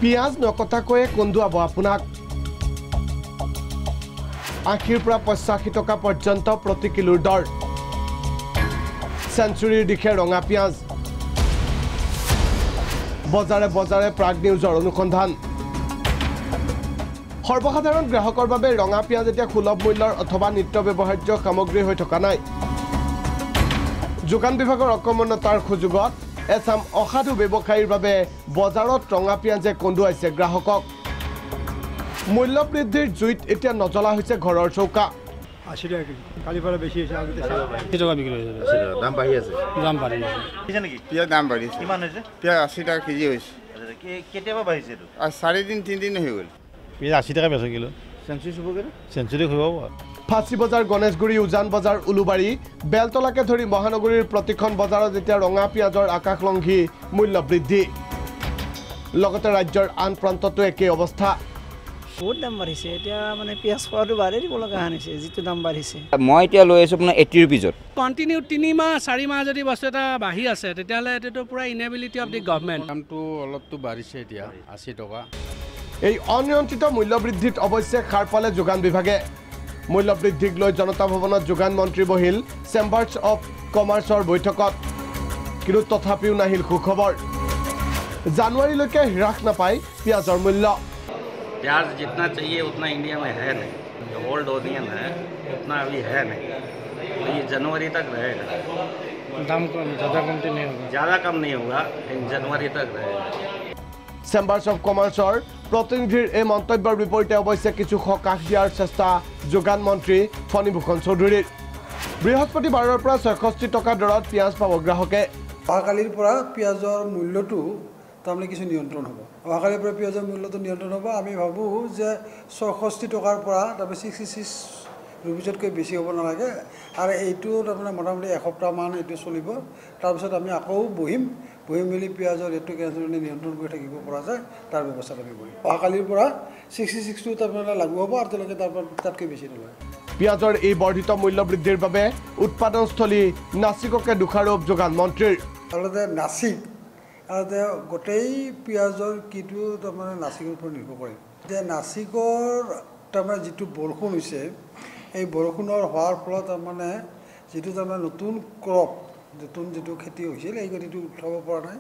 পিঁয়াজ নকটাকৈয়ে কন্দুৱাব আপোনাক ৮০ৰ পৰা ৮৫ টকা পৰ্যন্ত প্ৰতি কিলোৰ দৰ সেঞ্চুৰীৰ দিশে ৰঙা পিঁয়াজ বজাৰে বজাৰে প্ৰাগ নিউজৰ অনুসন্ধান সৰ্বসাধাৰণ গ্ৰাহকৰ বাবে ৰঙা পিঁয়াজ এতিয়া সুলভ মূল্যৰ অথবা নিত্য ব্যৱহাৰ্য সামগ্ৰী হৈ থকা নাই যোগান বিভাগৰ অকমনতাৰ সুযোগত এছাম অসাধু ব্যৱসায়ীৰ বাবে বজাৰত ৰঙা পিঁয়াজে কন্দুৱাইছে গ্ৰাহকক মূল্য বৃদ্ধিৰ জুইত এতিয়া নজলা হৈছে ঘৰৰ চৌকা ৮০ টাকা কেজি কালিৰ পৰা বেছি হৈছে আগতে ৮০ টকা বিক্ৰী হৈছে দাম বাঢ়ি আছে হৈছে নেকি পিঁয়াজ দাম বাঢ়িছে কিমান হৈছে পিঁয়াজ ৮০ টাকা কেজি হৈছে কেতিয়াবা বাঢ়িছে এইটো ৪দিন ৩দিন হৈ গ'ল পিঁয়াজ ৮০ টাকা বেচে কিলো চেঞ্চুৰী চুবগে চেঞ্চুৰী খুৱাব ফাঁচী বজাৰ গণেশগুৰি উজান বজাৰ উলুবাৰী বেলতলাকে ধৰি মহানগৰীৰ প্ৰতিখন বজাৰত এতিয়া ৰঙা পিঁয়াজৰ আকাশলংঘী মূল্য বৃদ্ধি লগতে ৰাজ্যৰ আন প্ৰান্ততো একেই অৱস্থা বহুত দাম বাঢ়িছে এতিয়া মানে পিঁয়াজ খোৱাটো বাঢ়ি দিব লগা হৈছে যিটো দাম বাঢ়িছে মই এতিয়া লৈ আছোঁ আপোনাৰ 80 ৰুপিজত কণ্টিনিউ 3 মাহ 4 মাহ যদি বস্তু এটা বাঢ়ি আছে তেতিয়াহ'লে এইটো পুৰা ইনেবিলিটি অফ দি গভৰ্ণমেণ্ট দামটো অলপতো বাঢ়িছে এতিয়া ৮০ টকা এই অনিয়ন্ত্ৰিত মূল্য বৃদ্ধিত অৱশ্যে সাৰ পালে যোগান বিভাগে মূল্য বৃদ্ধিক লৈ জনতা ভৱনত যোগান মন্ত্ৰী বহিল চেম্বাৰ্ছ অফ কমাৰ্চৰ বৈঠকত কিন্তু তথাপিও নাহিল সুখবৰ জানুৱাৰীলৈকে হ্ৰাস নাপায় পিঁয়াজৰ মূল্য प्याज जितना चाहिए उतना इंडिया में है नहीं जो ओल्ड ओनियन है उतना अभी है नहीं तो ये जनवरी तक रहेगा দাম কম ज़्यादा कम तो नहीं होगा ज़्यादा कम नहीं होगा लेकिन जनवरी तक रहेगा চেম্বাৰ্ছ অফ কমাৰ্চৰ প্ৰতিনিধিৰ এই মন্তব্যৰ বিপৰীতে অৱশ্যে কিছু সকাহ দিয়াৰ চেষ্টা যোগান মন্ত্ৰী ফণীভূষণ চৌধুৰীৰ বৃহস্পতিবাৰৰ পৰা ৬৬ টকা দৰত পিঁয়াজ পাব গ্ৰাহকে অহাকালিৰ পৰা পিঁয়াজৰ মূল্যটো তাৰমানে কিছু নিয়ন্ত্ৰণ হ'ব অহাকালিৰ পৰা পিঁয়াজৰ মূল্যটো নিয়ন্ত্ৰণ হ'ব আমি ভাবোঁ যে ৬৬ টকাৰ পৰা তাৰমানে 66 ৰুপিজতকৈ বেছি হ'ব নালাগে আৰু এইটো তাৰমানে মোটামুটি এসপ্তাহমান এইটো চলিব তাৰপিছত আমি আকৌ বহি মেলি পিঁয়াজৰ ৰেটটো কেনেধৰণে নিয়ন্ত্ৰণ কৰি থাকিব পৰা যায় তাৰ ব্যৱস্থাত আমি কৰিম অহাকালিৰ পৰা 66টো তাৰমানে লাগু হ'ব আৰু তেওঁলোকে তাতকৈ বেছি নলয় পিঁয়াজৰ এই বৰ্ধিত মূল্য বৃদ্ধিৰ বাবে উৎপাদনস্থলী নাছিককে দোষাৰোপ যোগান মন্ত্ৰীৰ আচলতে নাছিক আচলতে গোটেই পিঁয়াজৰ কিটো তাৰমানে নাছিকৰ ওপৰত নিৰ্ভৰ কৰে যে নাছিকৰ তাৰমানে যিটো বৰষুণ হৈছে এই বৰষুণৰ হোৱাৰ ফলত তাৰমানে যিটো তাৰমানে নতুন ক্ৰপ নতুন যিটো খেতি হৈছিল এই খেতিটো উঠাব পৰা নাই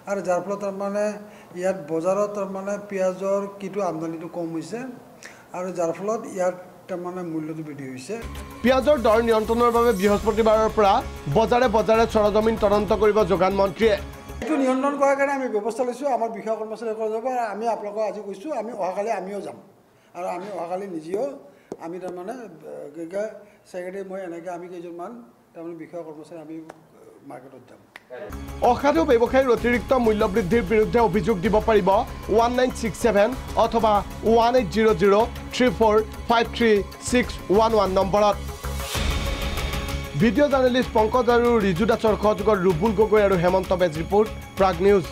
আৰু যাৰ ফলত তাৰমানে ইয়াত বজাৰত তাৰমানে পিঁয়াজৰ কিটো আমদানিটো কম হৈছে আৰু যাৰ ফলত ইয়াত তাৰমানে মূল্যটো বৃদ্ধি হৈছে পিঁয়াজৰ দৰ নিয়ন্ত্ৰণৰ বাবে বৃহস্পতিবাৰৰ পৰা বজাৰে বজাৰে চৰজমিন তদন্ত কৰিব যোগান মন্ত্ৰীয়ে এইটো নিয়ন্ত্ৰণ কৰাৰ কাৰণে আমি ব্যৱস্থা লৈছোঁ আমাৰ বিষয়া কৰ্মচাৰীসকলে যাব আৰু আমি আপোনালোকক আজি কৈছোঁ আমি অহাকালি আমিও যাম আৰু আমি অহাকালি নিজেও আমি তাৰমানে ছেক্ৰেটাৰী মই এনেকৈ আমি কেইজনমান তাৰমানে বিষয়া কৰ্মচাৰী আমি মাৰ্কেটত যাম অসাধু ব্যৱসায়ীৰ অতিৰিক্ত মূল্য বৃদ্ধিৰ বিৰুদ্ধে অভিযোগ দিব পাৰিব 1967 অথবা 1800345361 নম্বৰত ভিডিঅ' জাৰ্নেলিষ্ট পংকজ আৰু ৰিজু দাসৰ সহযোগত ৰুবুল গগৈ আৰু হেমন্ত বেজ ৰিপৰ্ট প্ৰাগ নিউজ